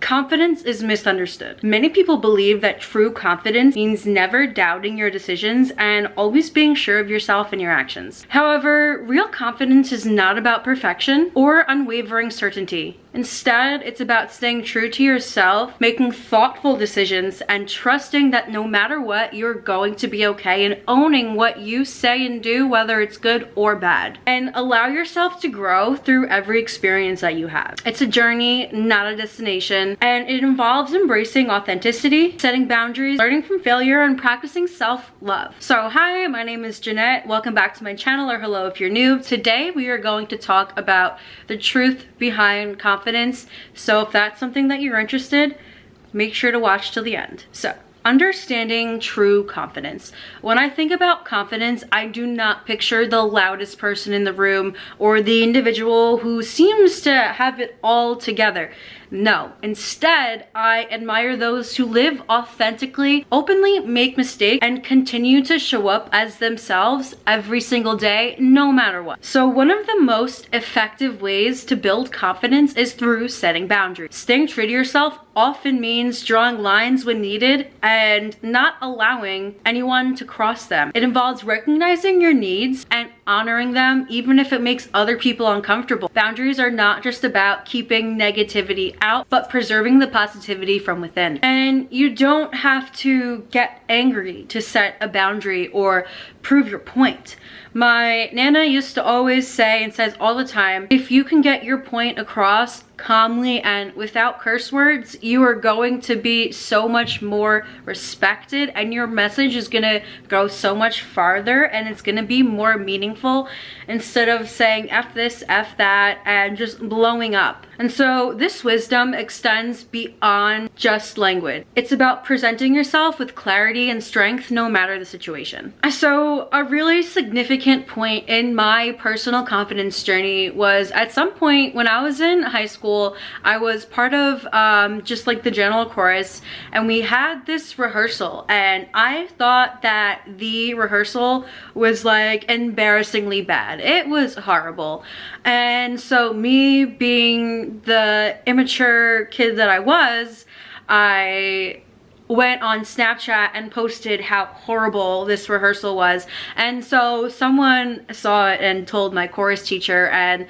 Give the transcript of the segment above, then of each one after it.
Confidence is misunderstood. Many people believe that true confidence means never doubting your decisions and always being sure of yourself and your actions. However, real confidence is not about perfection or unwavering certainty. Instead, it's about staying true to yourself, making thoughtful decisions, and trusting that no matter what, you're going to be okay, and owning what you say and do, whether it's good or bad. And allow yourself to grow through every experience that you have. It's a journey, not a destination, and it involves embracing authenticity, setting boundaries, learning from failure, and practicing self-love. So hi, my name is Jeanette. Welcome back to my channel, or hello if you're new. Today, we are going to talk about the truth behind confidence. So if that's something that you're interested, make sure to watch till the end. So, understanding true confidence. When I think about confidence, I do not picture the loudest person in the room or the individual who seems to have it all together. No, instead, I admire those who live authentically, openly make mistakes, and continue to show up as themselves every single day, no matter what. So one of the most effective ways to build confidence is through setting boundaries. Staying true to yourself often means drawing lines when needed and not allowing anyone to cross them. It involves recognizing your needs and honoring them, even if it makes other people uncomfortable. Boundaries are not just about keeping negativity out, but preserving the positivity from within. And you don't have to get angry to set a boundary or prove your point. My Nana used to always say, and says all the time, if you can get your point across calmly and without curse words, you are going to be so much more respected, and your message is gonna go so much farther, and it's gonna be more meaningful instead of saying F this, F that, and just blowing up. And so this wisdom extends beyond just language. It's about presenting yourself with clarity and strength no matter the situation. So a really significant point in my personal confidence journey was at some point when I was in high school, I was part of just like the general chorus, and we had this rehearsal, and I thought that the rehearsal was like embarrassingly bad. It was horrible. And so me being the immature kid that I was, I went on Snapchat and posted how horrible this rehearsal was. And so someone saw it and told my chorus teacher, and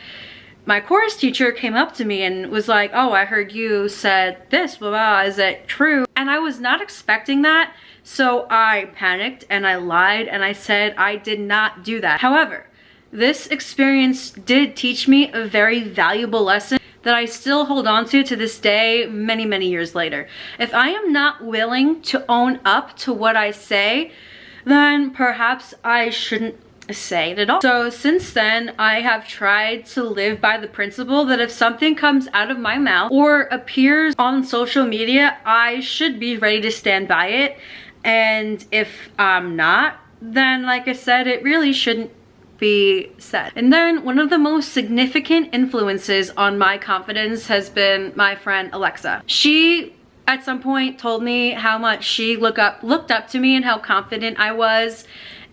my chorus teacher came up to me and was like, oh, I heard you said this, blah, blah, is it true? And I was not expecting that. So I panicked and I lied and I said I did not do that. However, this experience did teach me a very valuable lesson that I still hold on to this day, many, many years later. If I am not willing to own up to what I say, then perhaps I shouldn't say it at all. So since then, I have tried to live by the principle that if something comes out of my mouth or appears on social media, I should be ready to stand by it. And if I'm not, then like I said, it really shouldn't be said. And then one of the most significant influences on my confidence has been my friend Alexa. She at some point told me how much she looked up to me and how confident I was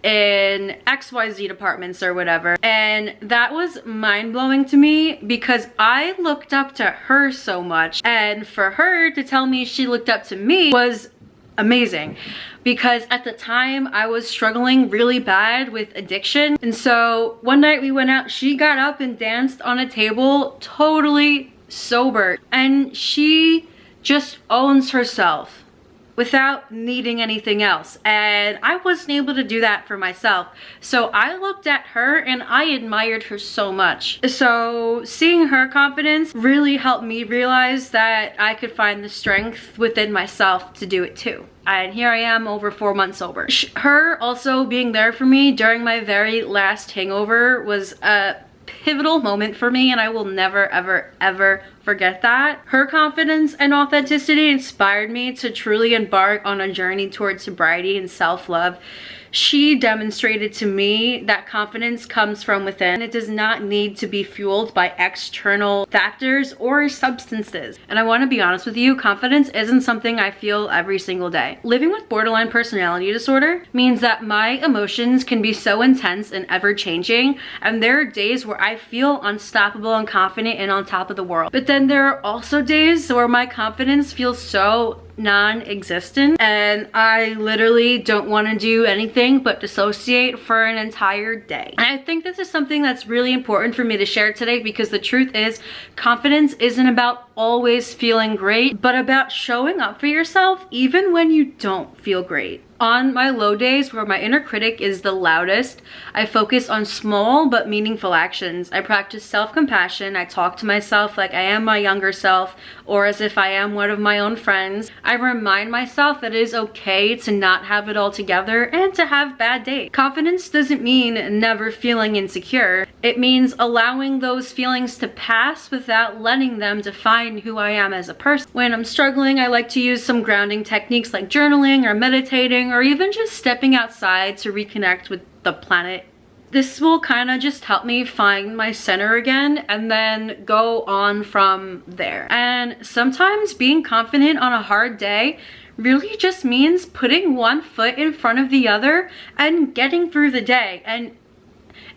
in XYZ departments or whatever. And that was mind-blowing to me because I looked up to her so much, and for her to tell me she looked up to me was amazing, because at the time I was struggling really bad with addiction. And so one night we went out, she got up and danced on a table totally sober, and she just owns herself without needing anything else, and I wasn't able to do that for myself. So I looked at her and I admired her so much. So seeing her confidence really helped me realize that I could find the strength within myself to do it too. And here I am over 4 months sober. Her also being there for me during my very last hangover was a pivotal moment for me, and I will never ever forget that. Her confidence and authenticity inspired me to truly embark on a journey towards sobriety and self-love. She demonstrated to me that confidence comes from within. It does not need to be fueled by external factors or substances. And I want to be honest with you, confidence isn't something I feel every single day. Living with borderline personality disorder means that my emotions can be so intense and ever changing, and there are days where I feel unstoppable and confident and on top of the world. But then there are also days where my confidence feels so non-existent and I literally don't want to do anything but dissociate for an entire day. And I think this is something that's really important for me to share today, because the truth is, confidence isn't about always feeling great, but about showing up for yourself even when you don't feel great. On my low days where my inner critic is the loudest, I focus on small but meaningful actions. I practice self-compassion. I talk to myself like I am my younger self, or as if I am one of my own friends. I remind myself that it is okay to not have it all together and to have bad days. Confidence doesn't mean never feeling insecure. It means allowing those feelings to pass without letting them define who I am as a person. When I'm struggling, I like to use some grounding techniques like journaling or meditating, or even just stepping outside to reconnect with the planet. This will kind of just help me find my center again and then go on from there. And sometimes being confident on a hard day really just means putting one foot in front of the other and getting through the day. And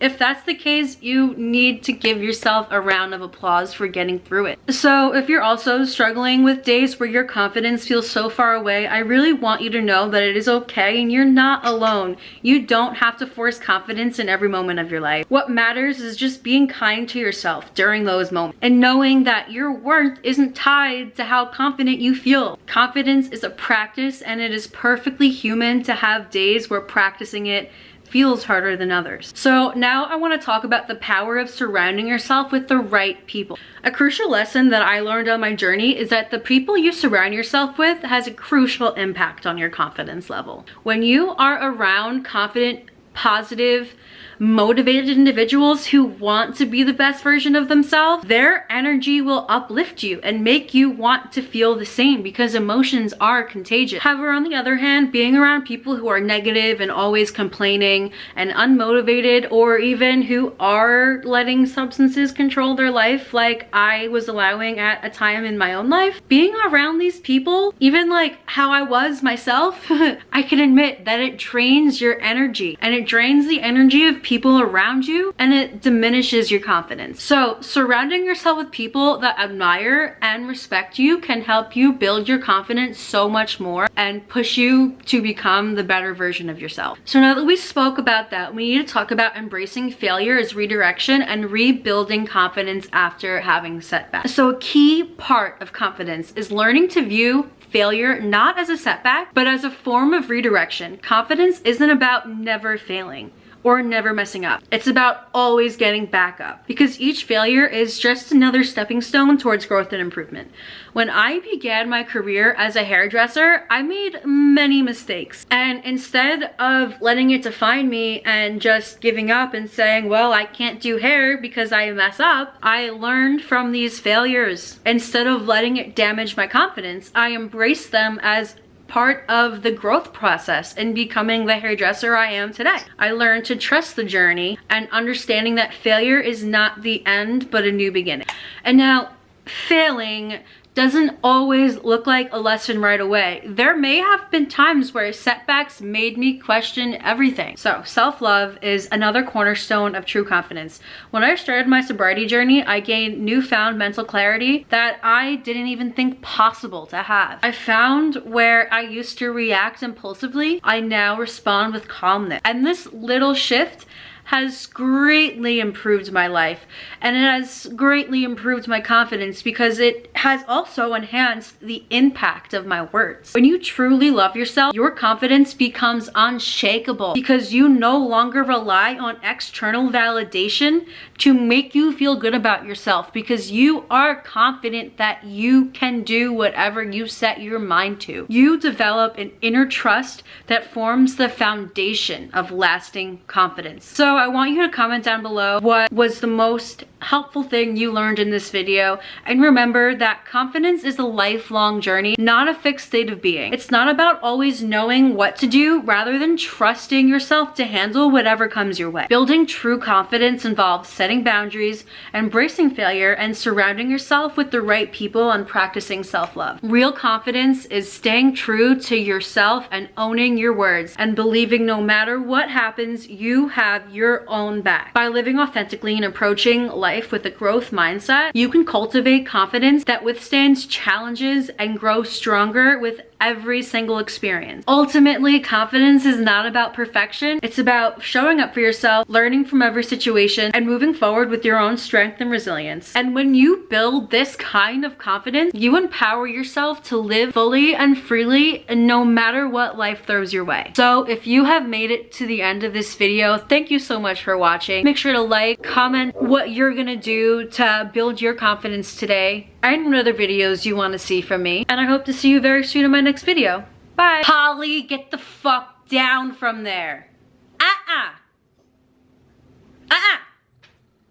if that's the case, you need to give yourself a round of applause for getting through it. So if you're also struggling with days where your confidence feels so far away, I really want you to know that it is okay and you're not alone. You don't have to force confidence in every moment of your life. What matters is just being kind to yourself during those moments and knowing that your worth isn't tied to how confident you feel. Confidence is a practice, and it is perfectly human to have days where practicing it feels harder than others. So now I want to talk about the power of surrounding yourself with the right people. A crucial lesson that I learned on my journey is that the people you surround yourself with has a crucial impact on your confidence level. When you are around confident, positive, motivated individuals who want to be the best version of themselves, their energy will uplift you and make you want to feel the same, because emotions are contagious. However, on the other hand, being around people who are negative and always complaining and unmotivated, or even who are letting substances control their life like I was allowing at a time in my own life, being around these people, even like how I was myself, I can admit that it drains your energy, and it drains the energy of people around you, and it diminishes your confidence. So surrounding yourself with people that admire and respect you can help you build your confidence so much more and push you to become the better version of yourself. So now that we spoke about that, we need to talk about embracing failure as redirection and rebuilding confidence after having setbacks. So a key part of confidence is learning to view failure not as a setback, but as a form of redirection. Confidence isn't about never failing or never messing up. It's about always getting back up, because each failure is just another stepping stone towards growth and improvement. When I began my career as a hairdresser, I made many mistakes. And instead of letting it define me and just giving up and saying, well, I can't do hair because I mess up, I learned from these failures. Instead of letting it damage my confidence, I embraced them as part of the growth process in becoming the hairdresser I am today. I learned to trust the journey and understanding that failure is not the end, but a new beginning. And now, failing doesn't always look like a lesson right away. There may have been times where setbacks made me question everything. So self-love is another cornerstone of true confidence. When I started my sobriety journey, I gained newfound mental clarity that I didn't even think possible to have. I found where I used to react impulsively, I now respond with calmness. And this little shift has greatly improved my life, and it has greatly improved my confidence, because it has also enhanced the impact of my words. When you truly love yourself, your confidence becomes unshakable, because you no longer rely on external validation to make you feel good about yourself, because you are confident that you can do whatever you set your mind to. You develop an inner trust that forms the foundation of lasting confidence. So I want you to comment down below what was the most helpful thing you learned in this video. And remember that confidence is a lifelong journey, not a fixed state of being. It's not about always knowing what to do, rather than trusting yourself to handle whatever comes your way. Building true confidence involves setting boundaries, embracing failure, and surrounding yourself with the right people and practicing self-love. Real confidence is staying true to yourself and owning your words and believing no matter what happens, you have your own back. By living authentically and approaching life life with a growth mindset, you can cultivate confidence that withstands challenges and grows stronger with every single experience. Ultimately, confidence is not about perfection. It's about showing up for yourself, learning from every situation, and moving forward with your own strength and resilience. And when you build this kind of confidence, you empower yourself to live fully and freely, no matter what life throws your way. So if you have made it to the end of this video, thank you so much for watching. Make sure to like, comment what you're gonna do to build your confidence today, and what other videos you want to see from me. And I hope to see you very soon in my next video. Bye. Holly, get the fuck down from there.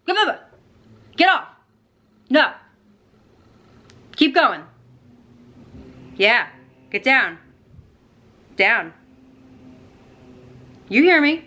Come on. Get off. No. Keep going. Yeah. Get down. Down. You hear me.